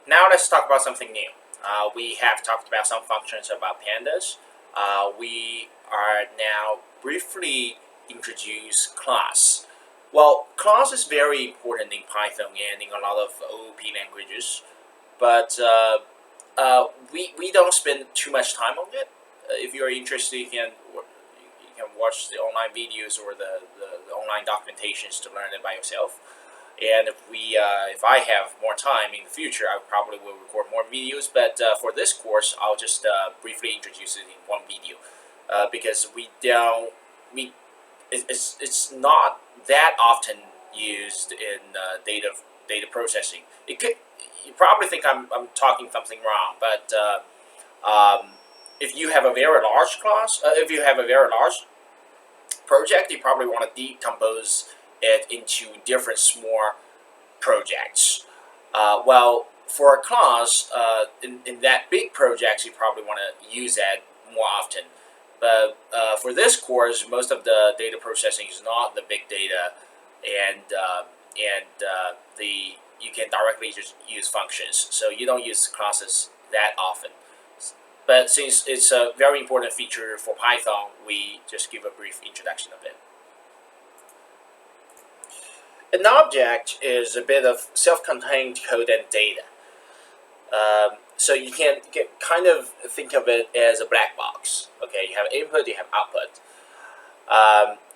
Now let's talk about something new. We have talked about some functions about pandas. We are now briefly introduce class. Well, class is very important in Python and in a lot of OOP languages, but we don't spend too much time on it. If you're interested, you can watch the online videos or the online documentations to learn it by yourself. And if I have more time in the future, I probably will record more videos. But for this course, I'll just briefly introduce it in one video, because we don't we it's not that often used in data processing. It could You probably think I'm talking something wrong, but if you have a very large class, if you have a very large project, you probably want to decompose it into different small projects. Well, for a class, in that big projects, you probably want to use that more often. But for this course, most of the data processing is not the big data, and the you can directly just use functions, so you don't use classes that often. But since it's a very important feature for Python, we just give a brief introduction of it. An object is a bit of self-contained code and data. So you can kind of think of it as a black box. Okay, you have input, you have output.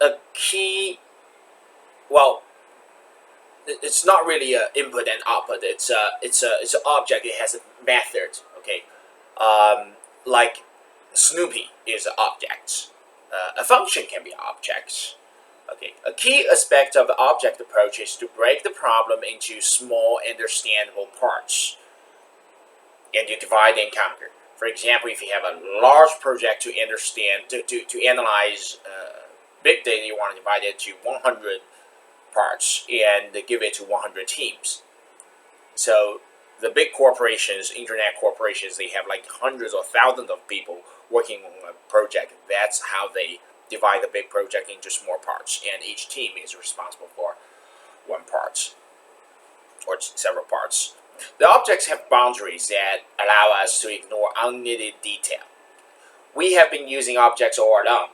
A key, well, it's not really an input and output. It's an object. It has a method. Okay, like Snoopy is an object. A function can be objects. Okay, a key aspect of the object approach is to break the problem into small, understandable parts, and you divide and conquer. For example, if you have a large project to analyze big data, you want to divide it to 100 parts and give it to 100 teams. So the big corporations, internet corporations, they have like hundreds or thousands of people working on a project. That's how they divide the big project into small parts, and each team is responsible for one part or several parts. The objects have boundaries that allow us to ignore unneeded detail. We have been using objects all along.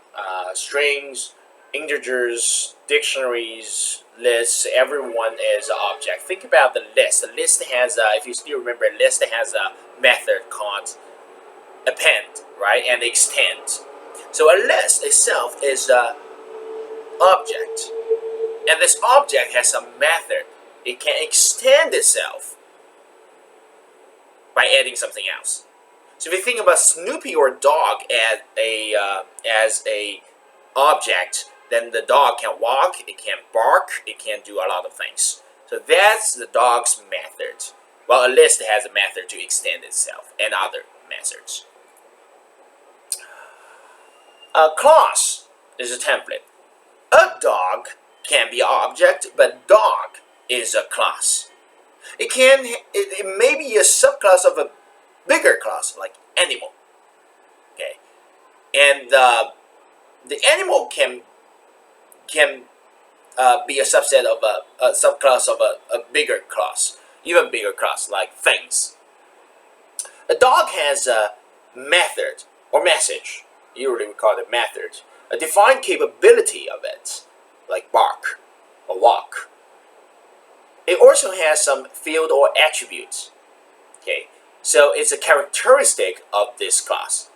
Strings, integers, dictionaries, lists, everyone is an object. Think about the list. The list has, if you still remember, a list has a method called append, right, and extend. So a list itself is an object, and this object has a method. It can extend itself by adding something else. So if you think about Snoopy or dog as a object, then the dog can walk, it can bark, it can do a lot of things. So that's the dog's method. Well, a list has a method to extend itself and other methods. A class is a template. A dog can be an object, but dog is a class. It may be a subclass of a bigger class like animal. Okay, and the animal can be a subset of a subclass of a bigger class, even bigger class like things. A dog has a method or message. Usually we call it method. A defined capability of it, like bark or walk. It also has some field or attributes. Okay, so it's a characteristic of this class.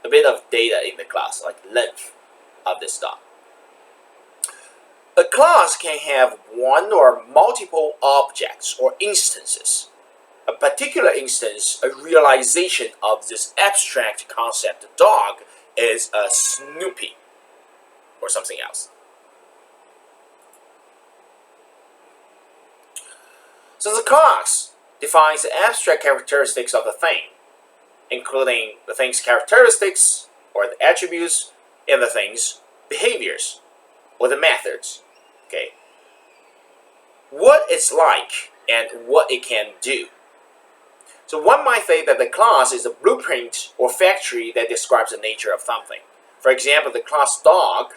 A bit of data in the class, like length of this dog. A class can have one or multiple objects or instances. A particular instance, a realization of this abstract concept, the dog is a Snoopy or something else. So the class defines the abstract characteristics of the thing, including the thing's characteristics or the attributes and the thing's behaviors or the methods. Okay, what it's like and what it can do. So one might say that the class is a blueprint or factory that describes the nature of something. For example, the class dog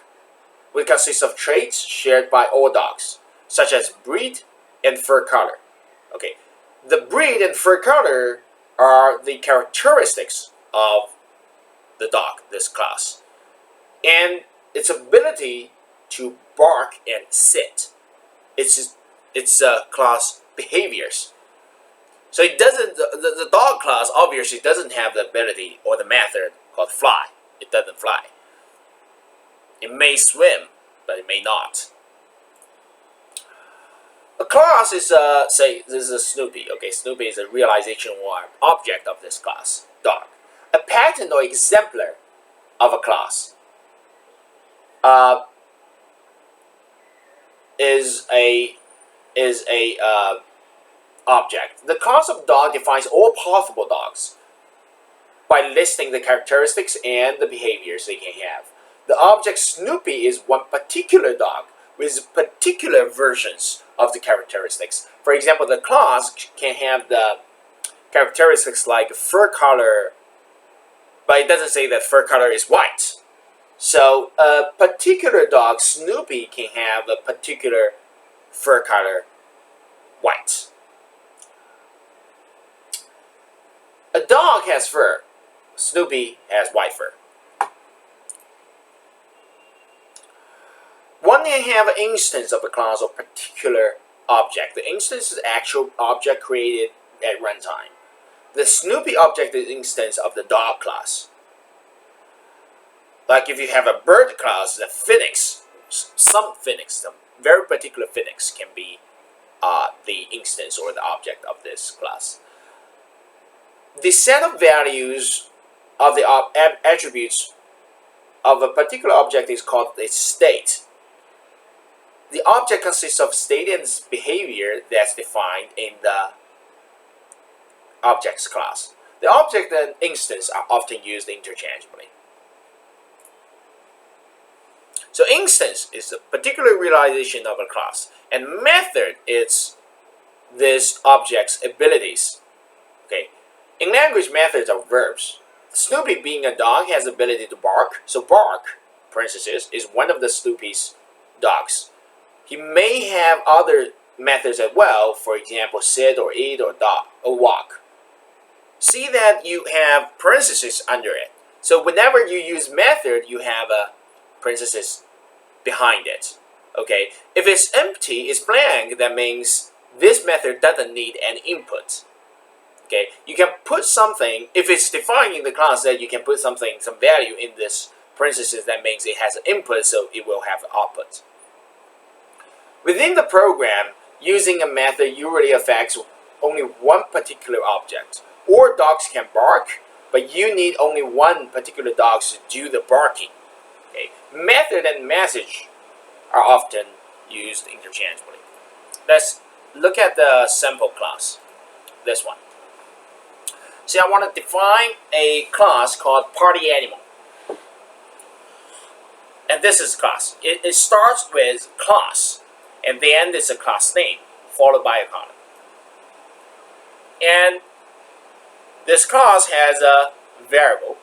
will consist of traits shared by all dogs, such as breed and fur color. Okay, The breed and fur color are the characteristics of the dog, this class, and its ability to bark and sit. Its class behaviors. So it doesn't. The dog class obviously doesn't have the ability or the method called fly. It doesn't fly. It may swim, but it may not. A class is say this is a Snoopy. Okay, Snoopy is a realization or object of this class, dog. A pattern or exemplar of a class uh, is a object. The class of dog defines all possible dogs by listing the characteristics and the behaviors they can have. The object Snoopy is one particular dog with particular versions of the characteristics. For example, the class can have the characteristics like fur color, but it doesn't say that fur color is white. So a particular dog, Snoopy, can have a particular fur color, white. A dog has fur. Snoopy has white fur. One can have an instance of a class or particular object. The instance is the actual object created at runtime. The Snoopy object is an instance of the dog class. Like if you have a bird class, the phoenix, some very particular phoenix can be the instance or the object of this class. The set of values of the attributes of a particular object is called its state. The object consists of state and behavior that's defined in the objects class. The object and instance are often used interchangeably. So instance is a particular realization of a class, and method is this object's abilities. Okay. In language, methods are verbs. Snoopy, being a dog, has the ability to bark. So bark, parenthesis, is one of the Snoopy's dogs. He may have other methods as well, for example, sit or eat or dog or walk. See that you have parentheses under it. So whenever you use method, you have a parenthesis behind it. Okay, if it's empty, it's blank, that means this method doesn't need any input. Okay, you can put something, if it's defined in the class that you can put something, some value in this parenthesis, that means it has an input, so it will have an output. Within the program, using a method usually affects only one particular object. Or dogs can bark, but you need only one particular dog to do the barking. Okay, method and message are often used interchangeably. Let's look at the sample class, this one. See, I want to define a class called party animal. And this is class. It starts with class, and then there's a class name, followed by a column. And this class has a variable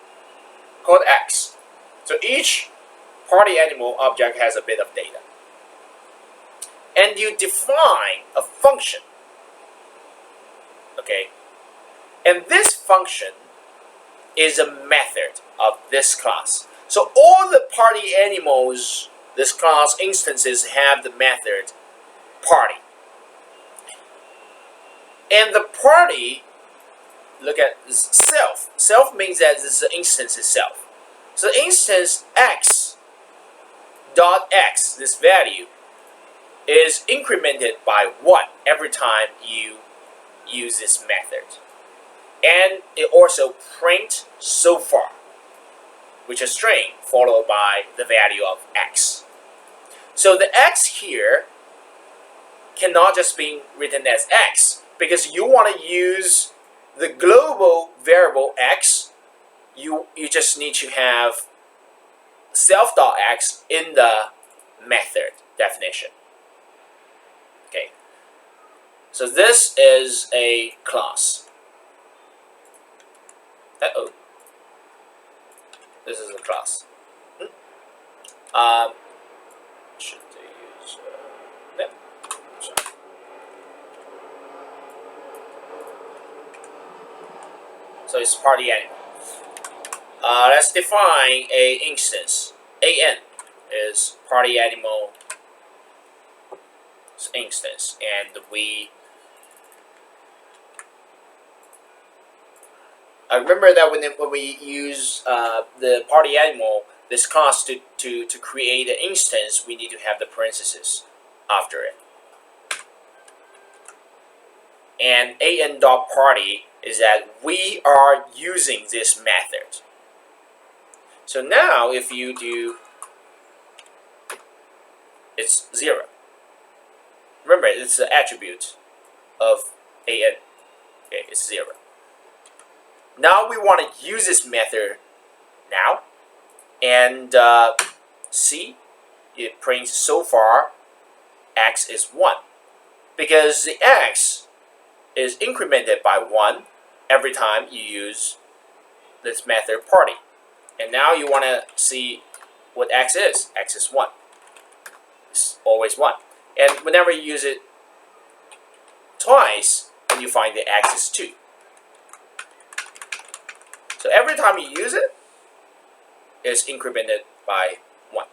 called x. So each party animal object has a bit of data. And you define a function. Okay? And this function is a method of this class. So all the party animals, this class instances, have the method party. And the party, look at this self. Self means that this instance itself. So instance x dot x, this value, is incremented by 1 every time you use this method. And it also prints so far, which is string, followed by the value of x. So the x here cannot just be written as x, because you want to use the global variable x. You just need to have self.x in the method definition. Okay. So this is a class. Uh-oh. This is a class. Should they use... no. Sorry. So it's party animal. Let's define a instance. An is party animal instance, and we remember that when we use the party animal, this class to create an instance, we need to have the parentheses after it. And an.party is that we are using this method. So now if you do, it's 0. Remember, it's the attribute of an. Okay, it's 0. Now we want to use this method now, and see, it prints so far x is 1, because the x is incremented by 1 every time you use this method party. And now you want to see what x is. X is 1. It's always 1. And whenever you use it twice, then you find that x is 2. So every time you use it, it's incremented by 1.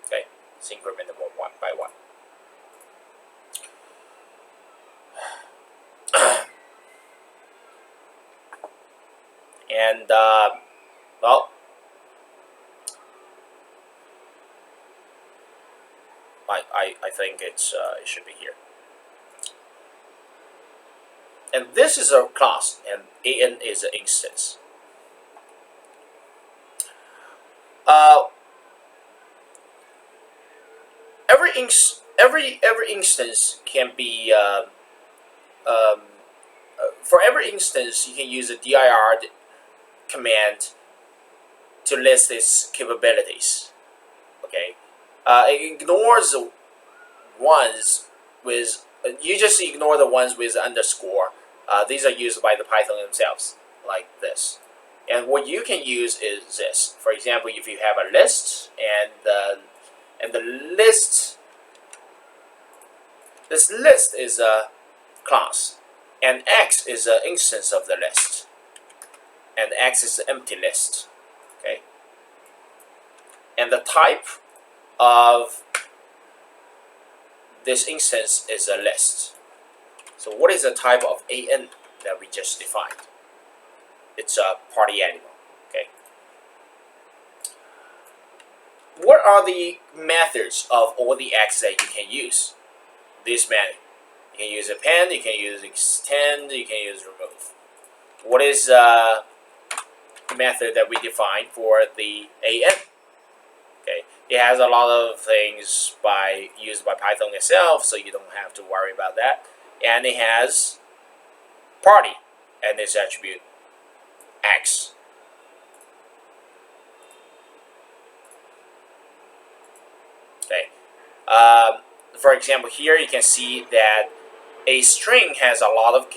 Okay, it's incremented by 1. And well, I think it should be here. And this is a class, and an is an instance. Every instance can be for every instance you can use a dir command to list its capabilities. Okay, it ignores the ones with you just ignore the ones with underscore. These are used by the Python themselves, like this. And what you can use is this. For example, if you have a list and the list, this list is a class, and x is an instance of the list, and x is the empty list. Okay, and the type of this instance is a list. So what is the type of an that we just defined? It's a party animal. Okay. What are the methods of all the x that you can use? This method. You can use append, you can use extend, you can use remove. What is the method that we define for the an? Okay. It has a lot of things used by Python itself, so you don't have to worry about that. And it has party and its attribute x. Okay. For example, here you can see that a string has a lot of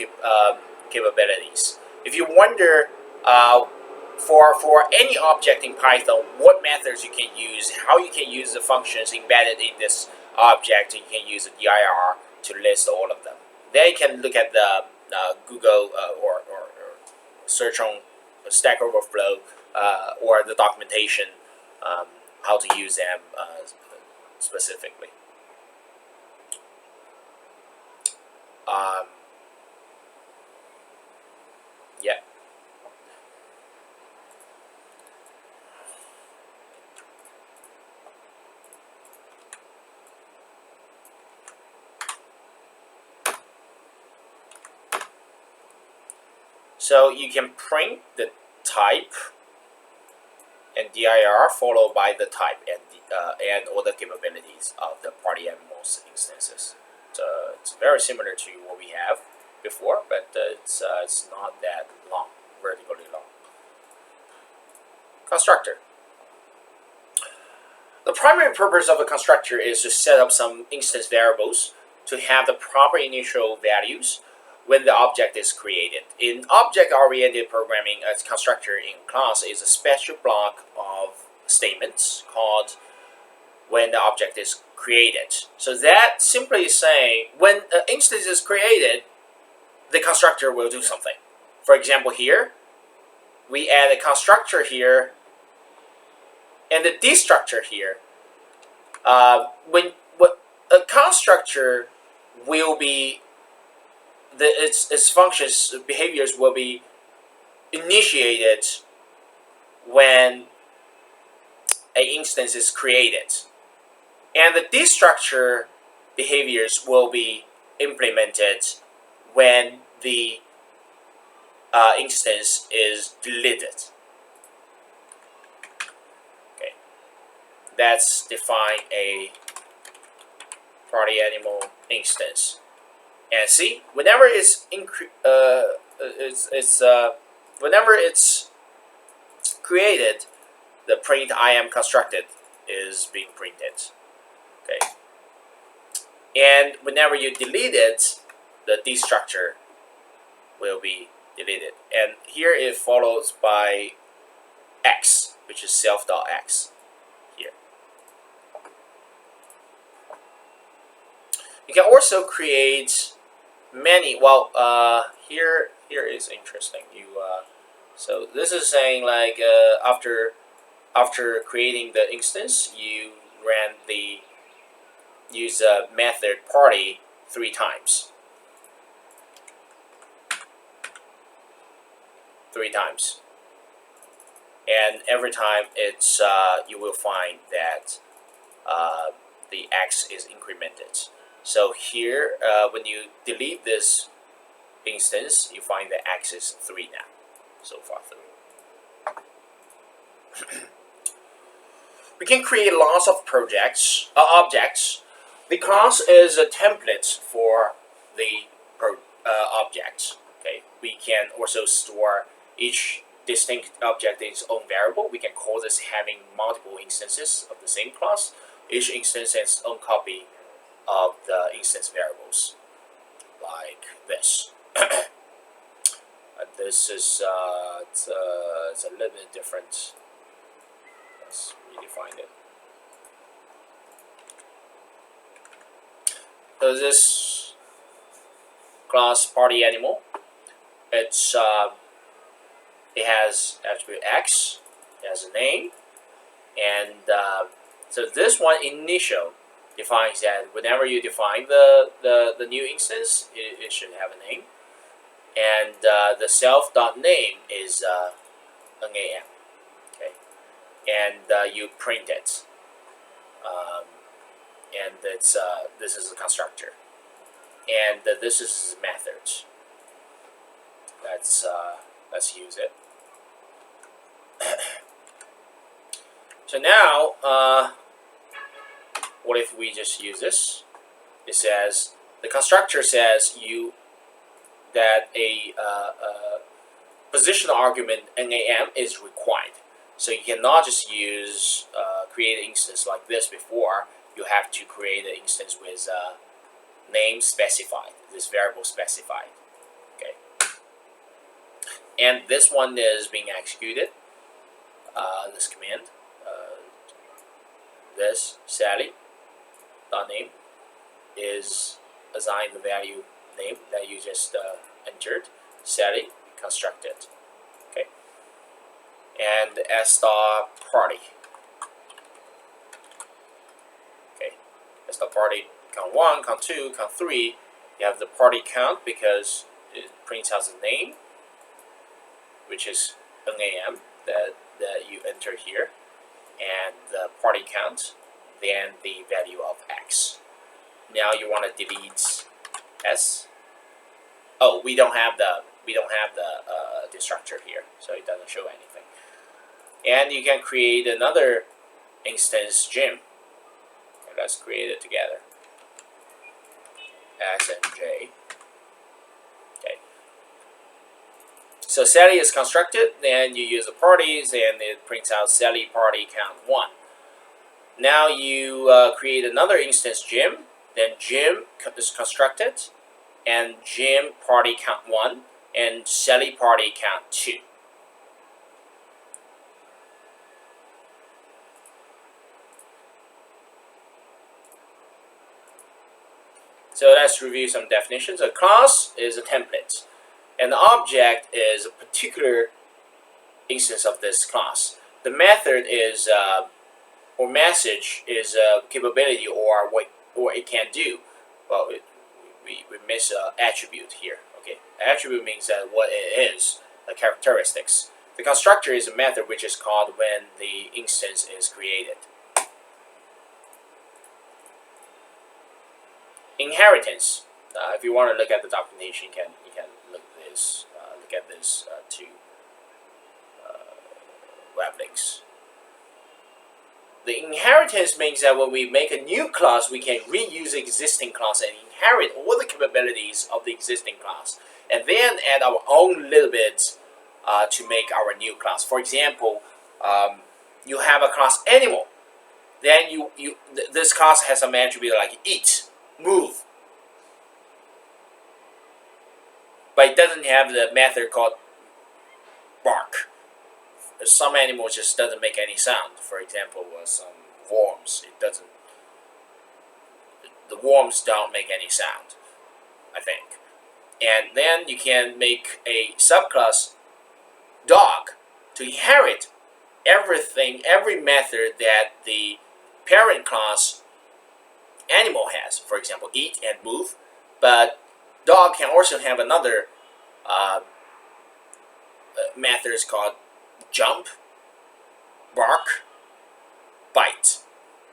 capabilities. If you wonder for any object in Python, what methods you can use, how you can use the functions embedded in this object, you can use a dir to list all of them. Then you can look at the Google or search on Stack Overflow or the documentation how to use them specifically. Yeah. So you can print the type and dir followed by the type and all the capabilities of the party animals instances. So it's very similar to what we have before, but it's not that long, vertically long. Constructor. The primary purpose of a constructor is to set up some instance variables to have the proper initial values when the object is created. In object-oriented programming, a constructor in class is a special block of statements called when the object is created. So that simply is saying when an instance is created, the constructor will do something. For example, here we add a constructor here and the destructor here. When what a constructor will be, its functions behaviors will be initiated when an instance is created, and the destructor behaviors will be implemented when the instance is deleted. Okay, that's define a party animal instance, and see, whenever whenever it's created, the print I am constructed is being printed. Okay, and whenever you delete it, the destructor will be deleted. And here it follows by x, which is self.x here. You can also create many. Well, here is interesting. So this is saying like after creating the instance, you ran the use a method party 3 times. 3 times, and every time it's you will find that the x is incremented. So here, when you delete this instance, you find that x is 3 now. So far 3. We can create lots of objects. The class is a template for the object. Okay, we can also store each distinct object in its own variable. We can call this having multiple instances of the same class. Each instance has its own copy of the instance variables, like this. This is it's a little bit different. Let's redefine it. So this class party animal, it has attribute x, it has a name, and so this one initial defines that whenever you define the new instance, it should have a name, and the self.name is NAM. Okay, and you print it, and it's this is a constructor, and this is methods. Let's use it. So now, what if we just use this? It says the constructor says that a positional argument NAM is required. So you cannot just use create an instance like this before. You have to create an instance with name specified, this variable specified. Okay, and this one is being executed. This command, this Sally .name is assigned the value name that you just entered, Sally constructed. Okay, and s.party. Okay, s.party count 1, count 2, count 3. You have the party count because it prints out the name, which is NAM that you enter here, and the party count, then the value of x. Now you want to delete s. Oh, we don't have the destructor here, so it doesn't show anything. And you can create another instance gem. Okay, let's create it together. S and J. Okay. So Sally is constructed, then you use the parties, and it prints out Sally party count 1. Now you create another instance gem, then gem is constructed, and gem party count 1, and Sally party count 2. So let's review some definitions. A class is a template, and the object is a particular instance of this class. The method is or message is a capability or what it can do. Well, we miss an attribute here. Okay, attribute means that what it is, the characteristics. The constructor is a method which is called when the instance is created. Inheritance. If you want to look at the documentation, you can look at this two web links. The inheritance means that when we make a new class, we can reuse the existing class and inherit all the capabilities of the existing class, and then add our own little bit to make our new class. For example, you have a class animal. Then this class has some attribute like eat, move, but it doesn't have the method called bark. Some animals just doesn't make any sound. For example, some worms. The worms don't make any sound, I think. And then you can make a subclass dog to inherit everything, every method that the parent class animal has. For example, eat and move. But dog can also have another methods called jump, bark, bite.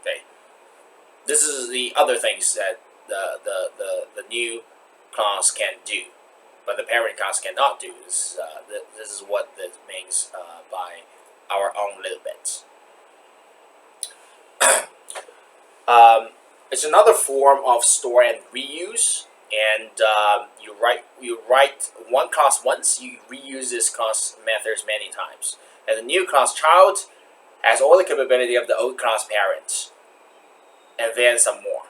Okay, this is the other things that the new class can do, but the parent class cannot do. This is what this means by our own little bits. It's another form of store and reuse. And you write one class once, you reuse this class methods many times. And the new class child has all the capability of the old class parent, and then some more.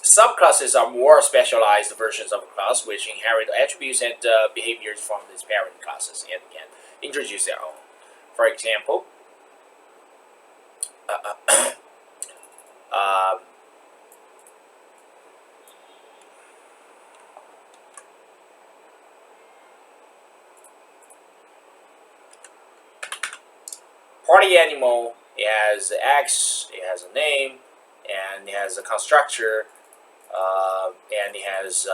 Subclasses are more specialized versions of a class which inherit attributes and behaviors from its parent classes and can introduce their own. For example, party animal, it has X, it has a name, and it has a constructor, and it has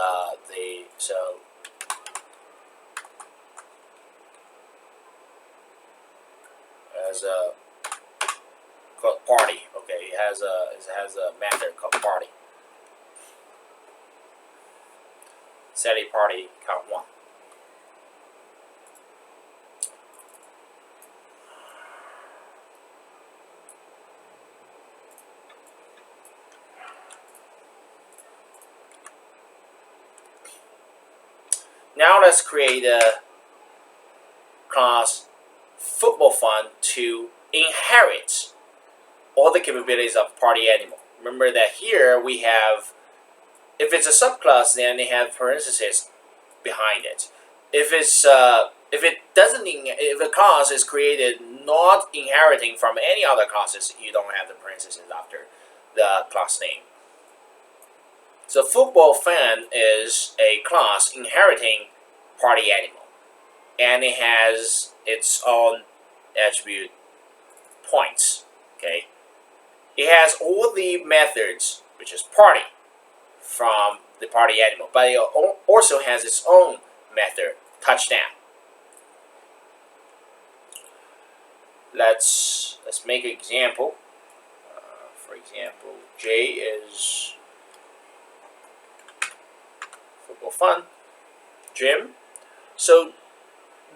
has a called party. Okay, it has a method called party. Sally party count 1. Now let's create a class football fun to inherit all the capabilities of party animal. Remember that here we have, if it's a subclass, then they have parentheses behind it. If a class is created not inheriting from any other classes, you don't have the parentheses after the class name. So football fan is a class inheriting party animal, and it has its own attribute points. Okay, it has all the methods, which is party, from the party animal, but it also has its own method, touchdown. Let's make an example. For example, J is football fun, gym. So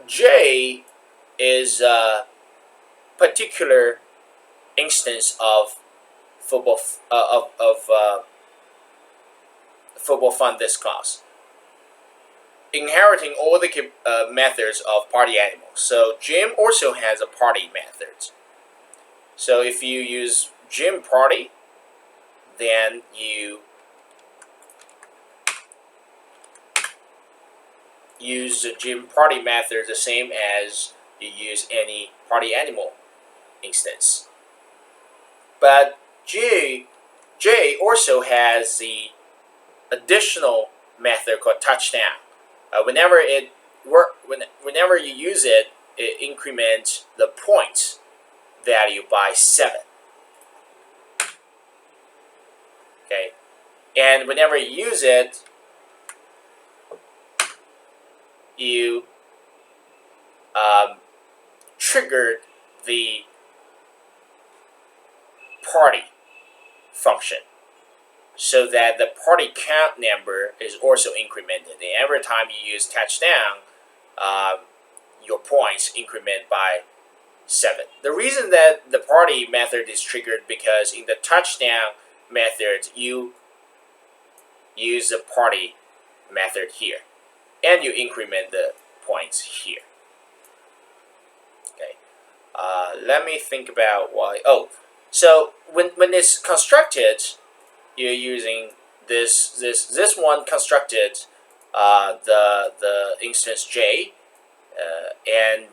J is a particular instance of football football fun this class, inheriting all the methods of party animals. So gym also has a party method. So if you use gym party, then you use the gym party method the same as you use any party animal instance. But J also has the additional method called touchdown. Whenever you use it, it increments the points value by 7. Okay, and whenever you use it, you triggered the party function, so that the party count number is also incremented. And every time you use touchdown, your points increment by 7. The reason that the party method is triggered because in the touchdown method, you use the party method here, and you increment the points here. Okay, let me think about why. Oh, so when it's constructed, you're using this one constructed the instance J, and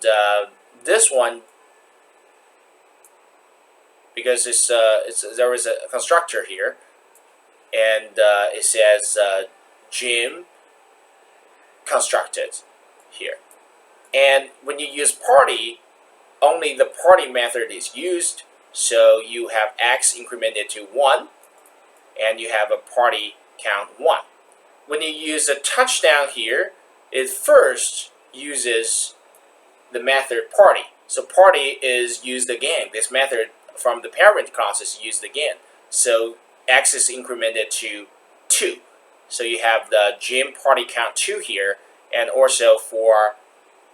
this one, because there is a constructor here, and it says Jim constructed here. And when you use party, only the party method is used, so you have x incremented to 1, and you have a party count 1. When you use a touchdown here, it first uses the method party. So party is used again. This method from the parent class is used again. So x is incremented to 2. So you have the Jim party count 2 here, and also for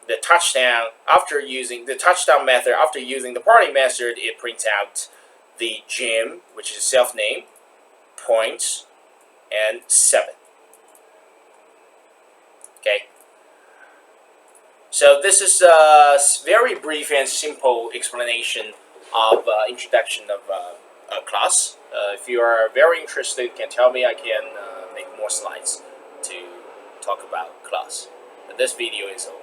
the touchdown, after using the touchdown method, after using the party method, it prints out the Jim, which is self-name, points, and 7. Okay. So this is a very brief and simple explanation of introduction of a class. If you are very interested, you can tell me. I can make more slides to talk about class. But this video is over.